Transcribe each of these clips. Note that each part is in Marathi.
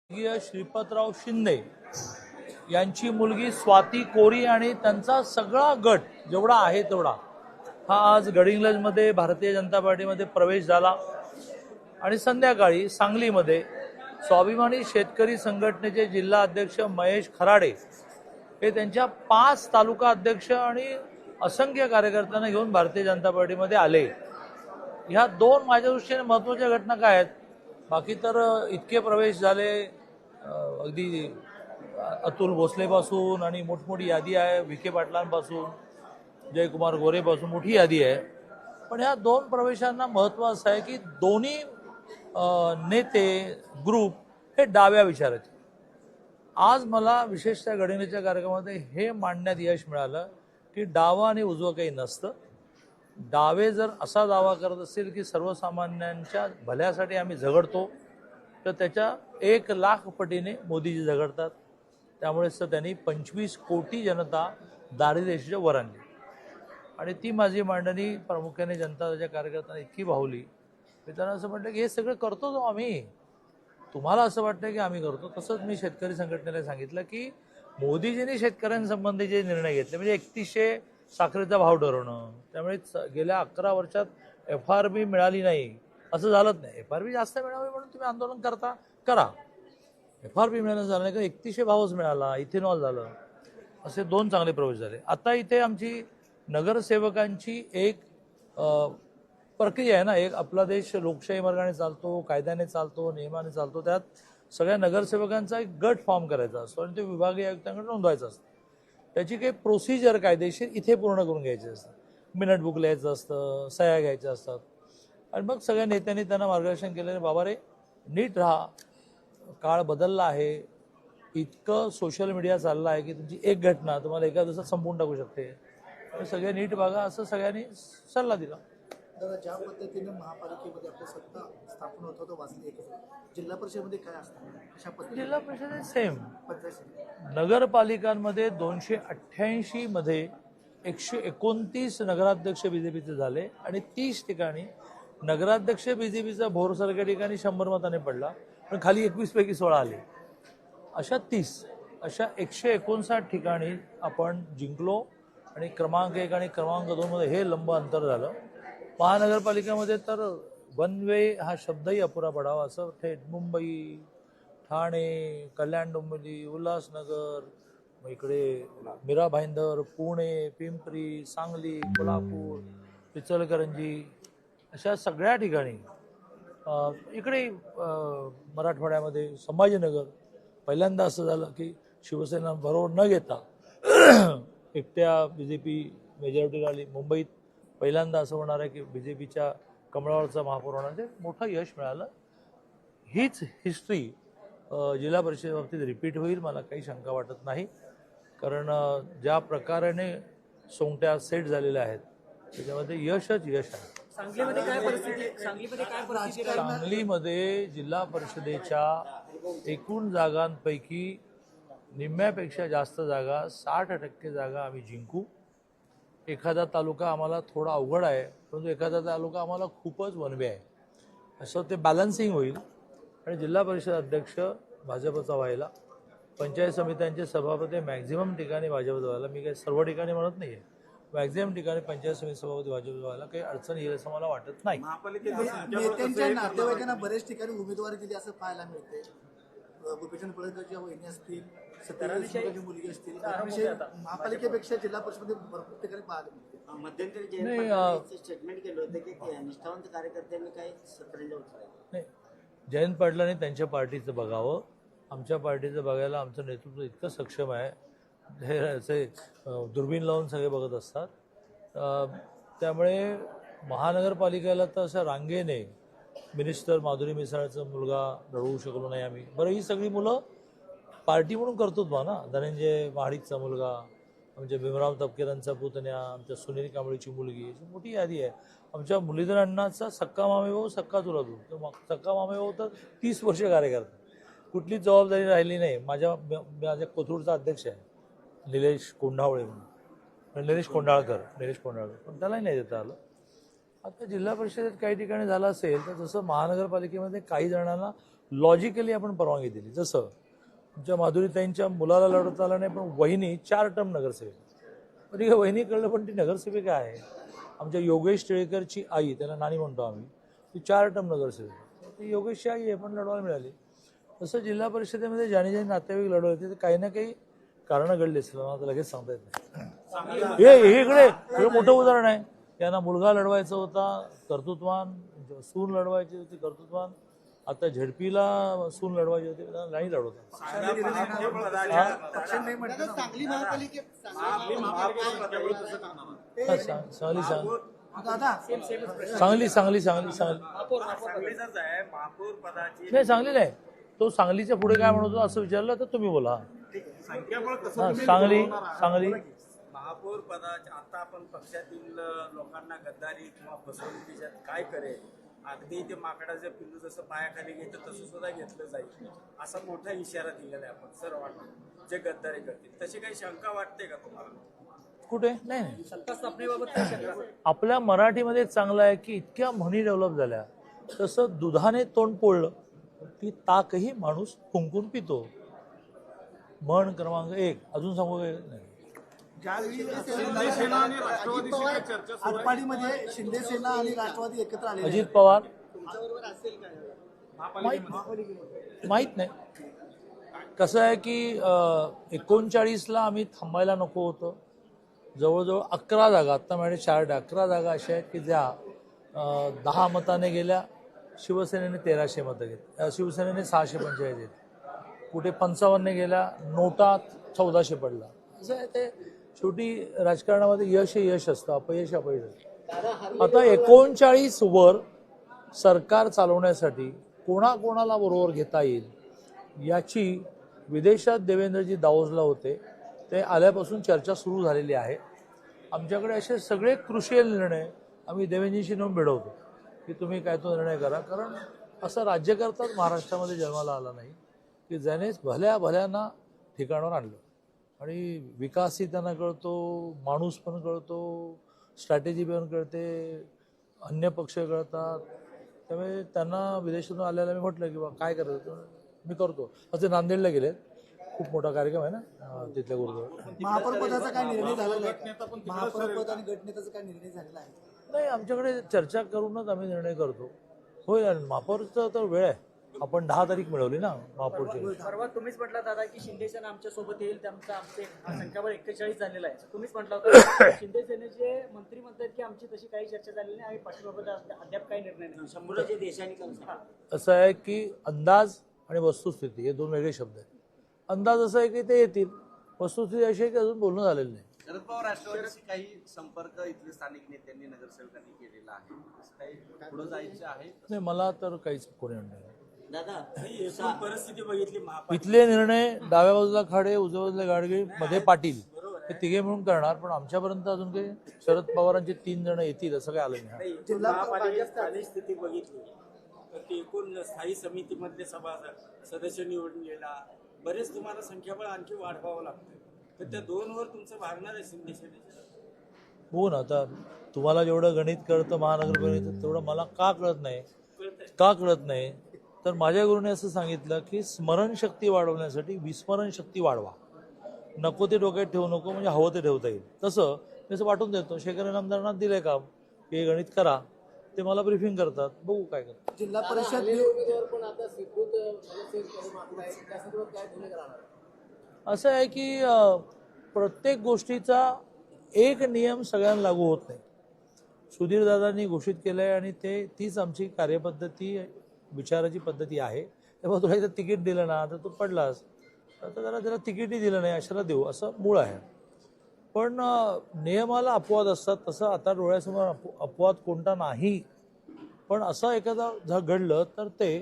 स्वर्गीय श्रीपतराव शिंदे यांची मुलगी स्वाती कोरी आणि त्यांचा सगळा गट जेवढा आहे तेवढा हा आज गडिंग्लजमध्ये भारतीय जनता पार्टीमध्ये प्रवेश झाला आणि संध्याकाळी सांगलीमध्ये स्वाभिमानी शेतकरी संघटनेचे जिल्हा अध्यक्ष महेश खराडे हे त्यांच्या 5 तालुका अध्यक्ष आणि असंख्य कार्यकर्त्यांना घेऊन भारतीय जनता पार्टीमध्ये आले। ह्या 2 माझ्या दृष्टीने महत्त्वाच्या घटना काय आहेत? बाकी तर इतके प्रवेश झाले, अगदी अतुल भोसलेपासून आणि मोठमोठी यादी आहे, विखे पाटलांपासून जयकुमार गोरेपासून मोठी यादी आहे। पण ह्या 2 प्रवेशांना महत्त्व असं आहे की दोन्ही नेते ग्रुप हे डाव्या विचाराचे। आज मला विशेषतः गडिंग्लजच्या कार्यक्रमामध्ये हे मांडण्यात यश मिळालं की डावा आणि उजवं काही नसतं। डावे जर असा दावा करत असतील की सर्वसामान्यांच्या भल्यासाठी आम्ही झगडतो तर त्याच्या 1,00,000 पटीने मोदीजी झगडतात। त्यामुळेच तर त्यांनी 25 कोटी जनता दारिद्र्यरेषेच्या वर आणली आणि ती माझी मांडणी प्रामुख्याने जनता दलाच्या कार्यकर्त्यांना इतकी भावली मी त्यांना असं म्हटलं की हे सगळं करतो जो आम्ही, तुम्हाला असं वाटतं की आम्ही करतो। तसंच मी शेतकरी संघटनेला सांगितलं की मोदीजींनी शेतकऱ्यांसंबंधी जे निर्णय घेतले म्हणजे 3100 साखरेचा भाव ठरवणं, त्यामुळे गेल्या 11 वर्षात FRP मिळाली नाही असं झालंच नाही। FRP जास्त मिळावी म्हणून तुम्ही आंदोलन करा, FRP मिळणं झालं नाही का 3100 भावच मिळाला, इथेनॉल झालं, असे 2 चांगले प्रवेश झाले। आता इथे आमची नगरसेवकांची एक प्रक्रिया आहे ना, एक आपला देश लोकशाही मार्गाने चालतो, कायद्याने चालतो, नियमाने चालतो, त्यात सगळ्या नगरसेवकांचा एक गट फॉर्म करायचा असतो आणि ते विभागीय आयुक्तांकडे नोंदवायचं असतं। त्याची काही प्रोसिजर कायदेशीर इथे पूर्ण करून घ्यायची असतं, मिनिट बुक लिहायचं असतं, सह्या घ्यायच्या असतात आणि मग सगळ्या नेत्यांनी त्यांना मार्गदर्शन केलं, बाबा रे नीट राहा, काळ बदलला आहे, इतकं सोशल मीडिया चाललं आहे की तुमची एक घटना तुम्हाला एका दिवसात संपवून टाकू शकते, सगळे नीट बघा असं सगळ्यांनी सल्ला दिला। दादा, ज्या पद्धतीने महापालिकेमध्ये आपली सत्ता स्थापन होत होतं वाचली जिल्हा परिषदेमध्ये काय असतं अशा पद्धतीने? जिल्हा परिषदेत सेम नगरपालिकांमध्ये 288 मध्ये 129 नगराध्यक्ष बीजेपीचे झाले आणि 30 ठिकाणी नगराध्यक्ष बीजेपीचा भोरसारख्या ठिकाणी 100 मताने पडला, पण खाली 21 पैकी 16 आले। अशा 159 ठिकाणी आपण जिंकलो आणि क्रमांक 1 आणि क्रमांक 2 मध्ये हे लंब अंतर झालं। महानगरपालिकेमध्ये तर वन वे हा शब्दही अपुरा पडावा असं थेट मुंबई, ठाणे, कल्याण डोंबिवली, उल्हासनगर, मग इकडे मीरा भाईंदर, पुणे, पिंपरी, सांगली, कोल्हापूर, इचलकरंजी अशा सगळ्या ठिकाणी इकडे मराठवाड्यामध्ये संभाजीनगर पहिल्यांदा असं झालं की शिवसेना बरोबर न घेता एकट्या बीजेपी मेजॉरिटीला आली। मुंबईत पहिल्यांदा असं होणार आहे की बीजेपीच्या कमळावरचा महापौर होणार, ते मोठं यश मिळालं। हीच हिस्ट्री जिल्हा परिषदेबाबतीत रिपीट होईल मला काही शंका वाटत नाही, कारण ज्या प्रकाराने सोंगट्या सेट झालेल्या आहेत त्याच्यामध्ये यशच यश आहे। सांगलीमध्ये जिल्हा परिषदेच्या एकूण जागांपैकी निम्म्यापेक्षा जास्त जागा 60% जागा आम्ही जिंकू। एखादा तालुका आम्हाला थोडा अवघड आहे, परंतु एखादा तालुका आम्हाला खूपच वनवे आहे, असं ते बॅलन्सिंग होईल आणि जिल्हा परिषद अध्यक्ष भाजपचा व्हायला, पंचायत समित्यांचे सभापती मॅक्झिमम ठिकाणी भाजपचा व्हायला, मी काही सर्व ठिकाणी म्हणत नाही आहे, मॅक्झिमम ठिकाणी पंचायत समिती सभापती भाजपचा व्हायला काही अडचण येईल असं मला वाटत नाही। नेत्यांच्या नातेवाईकांना बरेच ठिकाणी उमेदवारी दिली असं पाहायला मिळते। भूपेंद्र पडळकरच्या वहिनी असतील, सत्यराज देशमुखांची मुलगी असतील, महापालिकेपेक्षा जिल्हा परिषदेमध्ये भरपूर ठिकाणी पाहायला मिळते। मध्यंतरी स्टेटमेंट केलं होतं की निष्ठावंत कार्यकर्त्यांनी काही सतरंजा उचलायला नाही, जयंत पाटलांनी त्यांच्या पार्टीचं बघावं, आमच्या पार्टीचं बघायला आमचं नेतृत्व इतकं सक्षम आहे, हे असे दुर्बीण लावून सगळे बघत असतात। त्यामुळे महानगरपालिकेला तर असं रांगेने मिनिस्टर माधुरी मिसाळचा मुलगा लढवू शकलो नाही आम्ही। बरं, ही सगळी मुलं पार्टी म्हणून करतोच बा ना, धनंजय महाडिकचा मुलगा, आमच्या भीमराव तपकेरांचा पुतण्या, आमच्या सुनील कांबळीची मुलगी, अशी मोठी यादी आहे। आमच्या मुरलीधर अण्णाचा सक्का मामेभाऊ, सक्का चुलतभाऊ, तर सक्का मामेभाऊ तर 30 वर्ष कार्यकर्ता, कुठलीच जबाबदारी राहिली नाही। माझ्या कोथरूडचा अध्यक्ष आहे निलेश कोंढावळे म्हणून, निलेश कोंढाळकर, पण त्यालाही नाही देता आलं। आता जिल्हा परिषदेत काही ठिकाणी झालं असेल तर जसं महानगरपालिकेमध्ये काही जणांना लॉजिकली आपण परवानगी दिली. जसं आमच्या माधुरीताईंच्या मुलाला लढवता आलं नाही पण वहिनी 4 टर्म नगरसेविका. ठीक आहे, वहिनी कळलं पण ती नगरसेविका आहे. आमच्या योगेश टिळेकरची आई, त्याला नानी म्हणतो आम्ही, ती 4 टर्म नगरसेविका. ती योगेशची आई आहे पण लढवायला मिळाली. तसं जिल्हा परिषदेमध्ये ज्याने ज्याने नातेवाईक लढवले होते ते काही ना काही कारणं घडली असेल, मला आता लगेच सांगता येत नाही. हे इकडे हे मोठं उदाहरण आहे. त्यांना मुलगा लढवायचा होता कर्तृत्वान, सून लढवायची होती कर्तृत्वान, आता झेडपीला सून लढवायची होती, त्यांना नाही लढवता. सांगली महापालिकेत सांगली दादा सांगली सांगली सांगली सांगली नाही सांगली नाही. तो सांगलीच्या पुढे काय म्हणतो असं विचारलं तर तुम्ही बोला. हा, सांगली सांगली महापौर पदाच्या आता आपण पक्षातील लोकांना गद्दारी किंवा फसवणुकीच्या काय करेल, अगदी ते माकडाचं पिल्लू जसं पायाखाली घेतं तसं सुद्धा घेतलं जाईल असा मोठा इशारा दिलेला आहे आपण सर्वांना जे गद्दारी करतील. तशी काही शंका वाटते का तुम्हाला? कुठे नाही नाही. आपल्या मराठीमध्ये चांगलं आहे की इतक्या म्हणी डेव्हलप झाल्या. तसं दुधाने तोंड पोळलं की ताकही माणूस फुंकून पितो. म्हण क्रमांक 1 अजून सांगू काय? नाही. आटपाडीमध्ये शिंदे सेना आणि राष्ट्रवादी एकत्र आले. अजित पवार माहित नाही. कसं आहे की 39ला आम्ही थांबायला नको होतं. जवळजवळ 11 जागा, आत्ता माझ्याकडे चार्ट 11 जागा अशा आहेत की ज्या 10 मताने गेल्या. शिवसेनेने 1300 मतं घेतली, शिवसेनेने 645 घेतली, कुठे 55 गेल्या, नोटा 1400 पडला. असं आहे ते. शेवटी राजकारणामध्ये यश हे यश असतं, अपयश अपयश असतं. आता 39 वर सरकार चालवण्यासाठी कोणाकोणाला बरोबर घेता येईल याची विदेशात देवेंद्रजी दावोसला होते, ते आल्यापासून चर्चा सुरू झालेली आहे. आमच्याकडे असे सगळे कृषील निर्णय आम्ही देवेंद्रजीशी नेऊन भिडवतो की तुम्ही काय तो निर्णय करा. कारण असं राज्यकर्ताच महाराष्ट्रामध्ये जन्माला आला नाही की ज्याने भल्या भल्यांना ठिकाणावर आणलं. आणि विकासही त्यांना कळतो, माणूस पण कळतो, स्ट्रॅटेजी पण कळते, अन्य पक्ष कळतात. त्यामुळे त्यांना विदेशातून आल्याला मी म्हटलं की बा काय करायचं मी करतो. असे नांदेडला गेले, खूप मोठा कार्यक्रम आहे ना तिथल्या गुरुद्वारा. महापौर पदाचा काय निर्णय झालेला आहे? महापौर पद आणि गटनेताचा काय निर्णय झालेला आहे? नाही, आमच्याकडे चर्चा करूनच आम्ही निर्णय करतो. होईल. आणि महापौरचा तर वेळ आहे. आपण 10 तारीख मिळवली ना महापौरची. परवा तुम्हीच म्हटलं दादा की शिंदे सेना आमच्या सोबत येईल, त्यांचं आमचे संख्याबळ 41 झालेलं आहे. तुम्हीच म्हटलं होतं शिंदे सेनेचे मंत्री म्हणतात की आमची तशी काही चर्चा झालेली नाही, आम्ही पाठीबाबत अद्याप काही निर्णय नाही. शंभूराजे देशाने असं आहे की अंदाज आणि वस्तुस्थिती हे 2 वेगळे शब्द आहेत. अंदाज असा आहे की ते येतील, वस्तुस्थिती अशी आहे की अजून बोलणं झालेलं नाही. शरद पवार राष्ट्रवादीशी काही संपर्क इथले स्थानिक नेत्यांनी नगरसेवकांनी केलेला आहे, असं काही पुढे जायचं आहे? नाही, मला तर काहीच कोणी म्हणणार नाही. दादा परिस्थिती बघितली इथले निर्णय डाव्या बाजूला खाडे, उजव्या बाजूला गाडगे, मध्ये पाटील हे तिघे मिळून करणार. पण आमच्यापर्यंत अजून काही शरद पवारांचे 3 जण येतील असं काय आलं नाही. महापालिकेत स्थानिक स्थिती बघितली तर ते एकूण स्थायी समितीमधले सभासद सदस्य निवडून गेला, बरेच तुम्हाला संख्याबळ आणखी वाढवावं लागतं. तर त्या 2 वर तुमचं भागणार आहे शिंदे सेनेचं. हो ना. आता तुम्हाला जेवढं गणित कळतं महानगरपालिकेचं तेवढं मला का कळत नाही? का कळत नाही तर माझ्या गुरुने असं सांगितलं की स्मरणशक्ती वाढवण्यासाठी विस्मरणशक्ती वाढवा. नको ते डोक्यात ठेवू नको, म्हणजे हवं ते ठेवता येईल. तसं मी असं वाटून देतो. शेखर आमदारांना दिलंय काम की हे गणित करा, ते मला ब्रीफिंग करतात, बघू काय करतात. जिल्हा परिषद असं आहे की प्रत्येक गोष्टीचा एक नियम सगळ्यांना लागू होत नाही. सुधीरदादांनी घोषित केलं आहे आणि तीच आमची कार्यपद्धती विचाराची पद्धती आहे. तेव्हा तुला इथं तिकीट दिलं ना तर तू पडलास, आता त्याला तिकीटही दिलं नाही अशाला देऊ, असं मूळ आहे. पण नियमाला अपवाद असतात. तसं आता डोळ्यासमोर अपवाद कोणता नाही. पण असं एखादा घडलं तर ते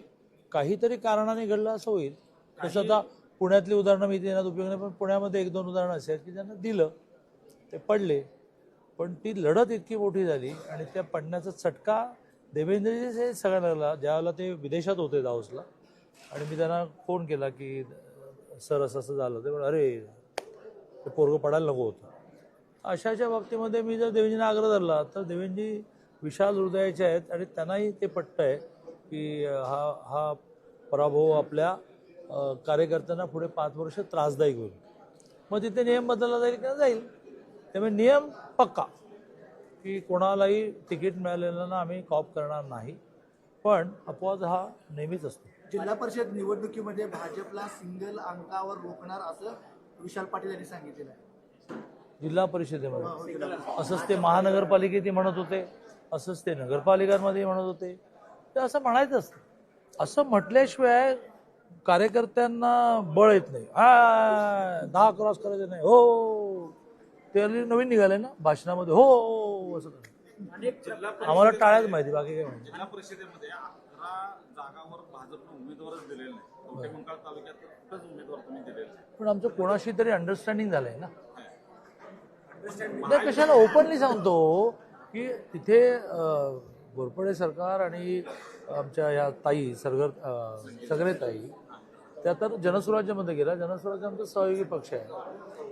काहीतरी कारणाने घडलं असं होईल. तसं आता पुण्यातली उदाहरणं मी देण्यात उपयोग नाही, पण पुण्यामध्ये 1-2 उदाहरणं अशी आहेत की त्यांना दिलं, ते पडले. पण ती लढत इतकी मोठी झाली आणि त्या पडण्याचा चटका देवेंद्रजी सगळ्यांना लागला. ज्यावेळेला ते विदेशात होते दावोसला आणि मी त्यांना फोन केला की सर असं असं झालं, ते पण अरे ते पोरगं पडायला नको होतं. अशाच्या बाबतीमध्ये मी जर देवेंद्रजींना आग्रह धरला तर देवेंद्रजी विशाल हृदयाचे आहेत आणि त्यांनाही ते पटतंय की हा पराभव आपल्या कार्यकर्त्यांना पुढे 5 वर्ष त्रासदायक होईल. मग तिथे नियम बदलला जाईल किंवा जाईल. त्यामुळे नियम पक्का की कोणालाही तिकीट मिळालेलं ना आम्ही कॉप करणार नाही, पण अपवाद हा नेहमीच असतो. जिल्हा परिषद निवडणुकीमध्ये भाजपला सिंगल अंकावर रोखणार असं विशाल पाटील यांनी सांगितलेलं आहे. जिल्हा परिषदेमध्ये असंच ते महानगरपालिकेत म्हणत होते, असंच ते नगरपालिकांमध्ये म्हणत होते. ते असं म्हणायचं असतं. असं म्हटल्याशिवाय कार्यकर्त्यांना बळ येत नाही. 10 क्रॉस करायचे नाही, हो ते नवीन निघाले ना भाषणामध्ये, हो असं आम्हाला टाळ्याच माहिती, बाकी काय माहिती. जिल्हा परिषदेमध्ये 11 जागावर भाजपनं उमेदवारच दिलेले नाही. कवठेमंकाळ तालुक्यात कुठंच उमेदवार तुम्ही दिलेले नाही. पण आमचं कोणाशी तरी अंडरस्टँडिंग झालंय ना. कशाला ओपनली सांगतो की तिथे घोरपडे सरकार आणि आमच्या या ताई सगळे ताई त्या तर जनस्वराज्यामध्ये गेला. जनस्वराज्य आमचा सहयोगी पक्ष आहे.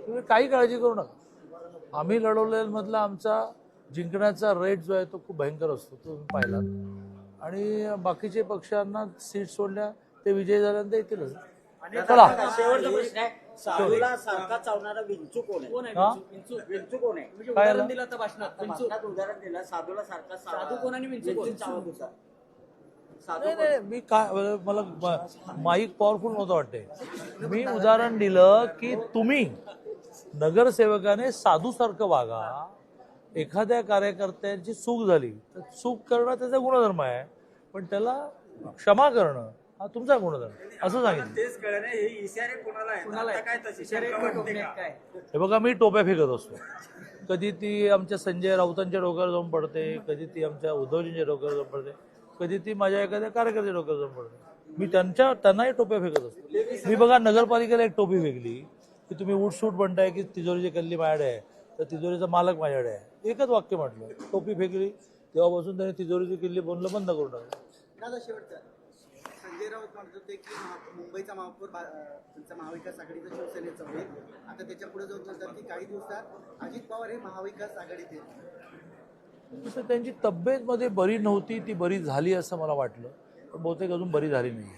तुम्ही काही काळजी करू नका. आम्ही लढवलेमधला आमचा जिंकण्याचा रेट जो आहे तो खूप भयंकर असतो, तो तुम्ही पाहिलात. आणि बाकीचे पक्षांना सीट सोडल्या ते विजय झाल्यानंतर येतीलच. चला शेवटचा प्रश्न आहे, साधूला सारखा चावणारा विंचू कोण आहे? कोण आहे हा? विंचू कोण आहे? म्हणजे काय उदाहरण आलं? दिलं आता भाषणात विंचू. भाषणात उदाहरण दिलं, साधूला सारखा साधू कोण आणि विंचू कोण? चावत होता. साधू नाही नाही, मी काय मला माईक पॉवरफुल नव्हतं वाटते. मी उदाहरण दिलं की तुम्ही नगरसेवकाने साधूसारखं वागा. एखाद्या कार्यकर्त्याची चूक झाली तर चूक करणं त्याचा गुणधर्म आहे, पण त्याला क्षमा करणं हा तुमचा गुणधर्म असं सांगितलं. तेच कळलं नाही, हे इशारे कोणाला आहेत? आता काय तशी शंका वाटते का? काय हे बघा, मी टोप्या फेकत असतो. कधी ती आमच्या संजय राऊतांच्या डोक्यावर जाऊन पडते, कधी ती आमच्या उद्धवजींच्या डोक्यावर जाऊन पडते, कधी ती माझ्या एखाद्या कार्यकर्त्याच्या डोक्यावर जाऊन पडते. मी त्यांनाही टोप्या फेकत असतो. मी बघा नगरपालिकेला एक टोपी फेकली की तुम्ही उठसूट म्हणताय की तिजोरीची कल्ली माझ्याकडे आहे तर तिजोरीचा मालक माझ्याकडे आहे. एकच वाक्य म्हटलं, टोपी फेकली, तेव्हापासून त्याने तिजोरीची किल्ली बोलणं बंद करून टाकलं. दादा शेवटचा संजय राऊत म्हणत होते की मुंबईचा महापौर तुमचा महाविकास आघाडीचा शिवसेनेचा होईल. आता त्याच्या पुढे जाऊन म्हणतात की काही दिवसात अजित पवार हे महाविकास आघाडीत येईल. तसं त्यांची तब्येत मध्ये बरी नव्हती, ती बरी झाली असं मला वाटलं, पण बहुतेक अजून बरी झाली नाही.